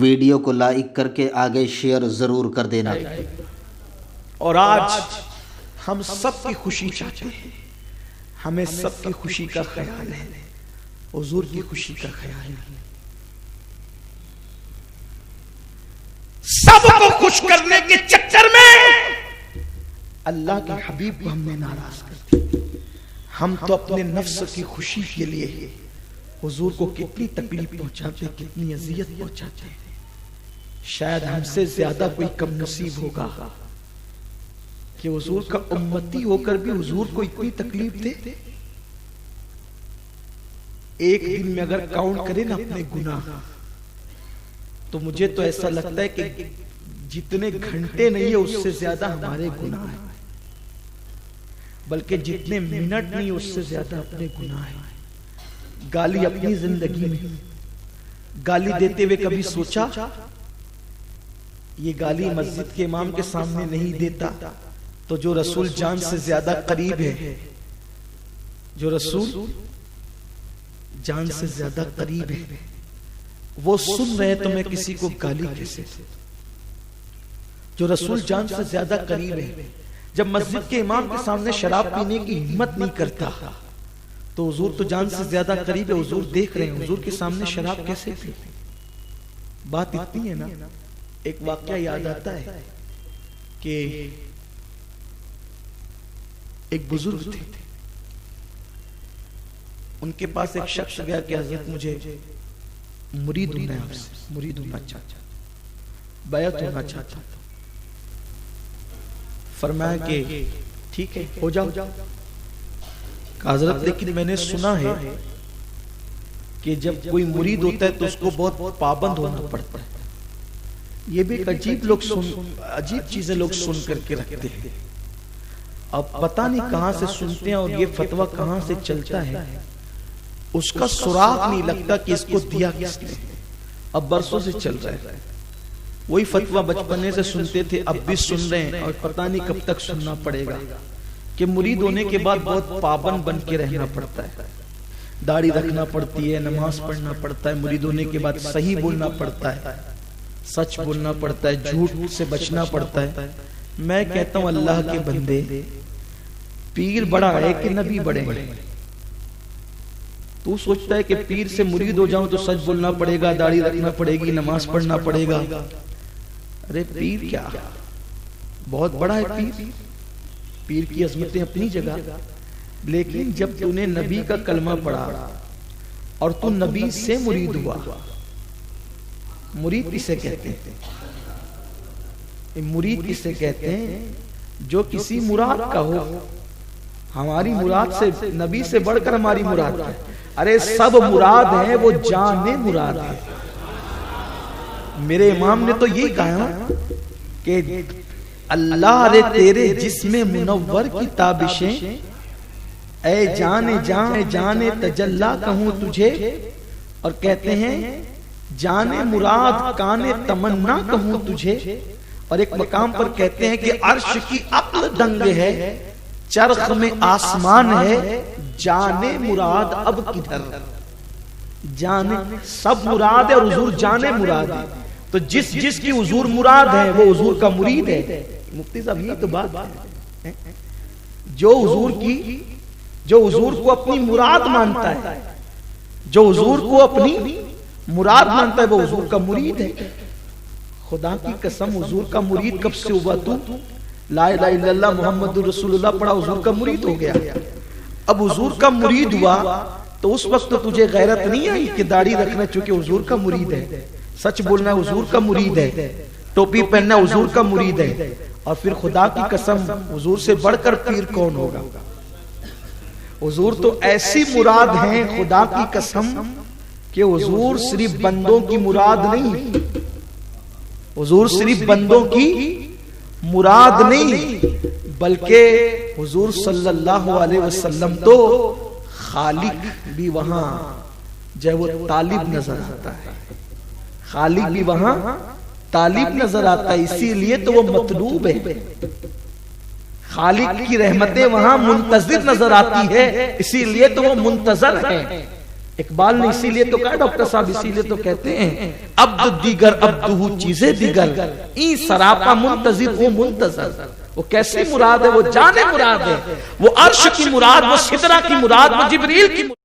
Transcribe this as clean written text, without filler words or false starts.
Video کو like کر کے آگے شیئر ضرور کر دینا۔ اور آج ہم سب کی خوشی چاہتے ہیں، ہمیں سب کی خوشی کا خیال ہے، حضور کی خوشی کا خیال ہے۔ سب کو خوش کرنے کے چکر میں اللہ کے حبیب کو ہم نے ناراض کر دیا۔ ہم تو اپنے نفس کی خوشی کے لیے حضور کو کتنی تکلیف پہنچاتے، کتنی اذیت پہنچاتے ہیں۔ شاید ہم سے زیادہ کوئی کم نصیب ہوگا کہ حضور کا امتی ہو کر بھی حضور کو اتنی تکلیف دے۔ ایک دن میں اگر کاؤنٹ کریں نا اپنے گناہ، تو مجھے تو ایسا لگتا ہے کہ جتنے گھنٹے نہیں ہے اس سے زیادہ ہمارے گناہ ہیں، بلکہ جتنے منٹ نہیں اس سے زیادہ اپنے گناہ ہیں۔ گالی اپنی زندگی میں گالی دیتے ہوئے کبھی سوچا یہ گالی مسجد کے امام کے سامنے نہیں دیتا تو جو رسول جان سے زیادہ قریب ہے، جو رسول جان سے زیادہ قریب ہے، وہ سن رہے تو میں کسی کو گالی کیسے دوں؟ جو رسول جان سے زیادہ قریب ہے، جب مسجد کے امام کے سامنے شراب پینے کی ہمت نہیں کرتا تو حضور تو جان سے زیادہ قریب ہے، حضور دیکھ رہے ہیں، حضور کے سامنے شراب کیسے پیتے؟ بات اتنی ہے نا۔ ایک واقعہ یاد آتا ہے کہ ایک بزرگ تھے، ان کے پاس ایک شخص گیا کہ حضرت مجھے مرید ہونا ہے، آپ سے مرید ہونا چاہتا، بیعت ہونا چاہتا۔ فرمایا کہ ٹھیک ہے ہو جاؤ۔ حضرت لیکن میں نے سنا ہے کہ جب کوئی مرید ہوتا ہے تو اس کو بہت پابند ہونا پڑتا ہے۔ یہ بھی ایک عجیب چیزیں لوگ سن کر کے رکھتے ہیں، اب پتہ نہیں کہاں سے سنتے ہیں اور یہ فتویٰ کہاں سے چلتا ہے، اس کا سراغ نہیں لگتا کہ اس کو دیا کس نے، اب برسوں سے چل رہا ہے۔ وہی فتویٰ بچپنے سے سنتے تھے، اب بھی سن رہے ہیں اور پتہ نہیں کب تک سننا پڑے گا کہ مرید ہونے کے بعد بہت پابند بن کے رہنا پڑتا ہے، داڑھی رکھنا پڑتی ہے، نماز پڑھنا پڑتا ہے، مرید ہونے کے بعد صحیح بولنا پڑتا ہے، سچ بولنا پڑتا ہے، جھوٹ سے بچنا پڑتا ہے۔ میں کہتا ہوں اللہ کے بندے، پیر بڑا ہے کہ نبی بڑے ہیں؟ تو سوچتا ہے کہ پیر سے مرید ہو جاؤں تو سچ بولنا پڑے گا، داڑھی رکھنا پڑے گی، نماز پڑھنا پڑے گا۔ ارے پیر کیا بہت بڑا ہے پیر، پیر کی عظمتیں اپنی جگہ، لیکن جب تو نے نبی کا کلمہ پڑھا اور تو نبی سے مرید ہوا، مرید کسے کہتے ہیں؟ مرید کسے کہتے ہیں؟ جو کسی مراد کا ہو۔ ہماری مراد سے نبی سے بڑھ کر ہماری مراد ہے، ارے سب مراد ہیں، وہ جان مراد ہے۔ میرے امام نے تو یہی کہا کہ اللہ رے تیرے جسم منور کی تابشیں، اے جان تجلی کہوں تجھے، اور کہتے ہیں جان مراد کان تمنا کہوں تجھے، اور ایک مقام پر کہتے ہیں کہ عرش کی عقل دنگ ہے، چرخ میں آسمان ہے، جان مراد اب کدھر؟ جان سب مراد ہے اور حضور جان مراد ہے، تو جس کی حضور مراد ہے وہ حضور کا مرید ہے۔ مفتی صاحب یہ تو بات ہے، جو حضور کو اپنی مراد مانتا ہے، جو حضور کو اپنی مراد مانتا ہے وہ حضور کا مرید ہے۔ خدا کی قسم حضور کا مرید کب سے ہوا؟ تو لا الہ الا اللہ محمد رسول اللہ پڑھا حضور کا مرید ہو گیا۔ اب حضور کا مرید ہوا تو اس وقت تو تجھے غیرت نہیں آئی کہ داڑھی رکھنا چونکہ حضور کا مرید ہے، سچ بولنا حضور کا مرید ہے، ٹوپی پہننا حضور کا مرید ہے، اور پھر خدا کی قسم حضور سے بڑھ کر پیر کون ہوگا؟ حضور تو ایسی مراد ہیں خدا کی قسم کہ حضور صرف بندوں کی مراد نہیں، حضور صرف بندوں کی مراد نہیں، بلکہ حضور صلی اللہ علیہ وسلم تو خالق بھی وہاں جو ہے وہ طالب نظر آتا ہے، خالق بھی وہاں طالب نظر آتا ہے، اسی لیے تو وہ مطلوب ہے۔ خالق کی رحمتیں وہاں منتظر نظر آتی ہے، اسی لیے تو وہ منتظر ہیں۔ اقبال نے اسی لیے تو کہا، ڈاکٹر صاحب اسی لیے تو کہتے ہیں عبد دیگر عبدہ چیزیں دیگر، این سراپا منتظر وہ منتظر۔ وہ کیسی مراد ہے؟ وہ جان مراد ہے، وہ عرش کی مراد، وہ سدرہ کی مراد، وہ جبریل کی مراد۔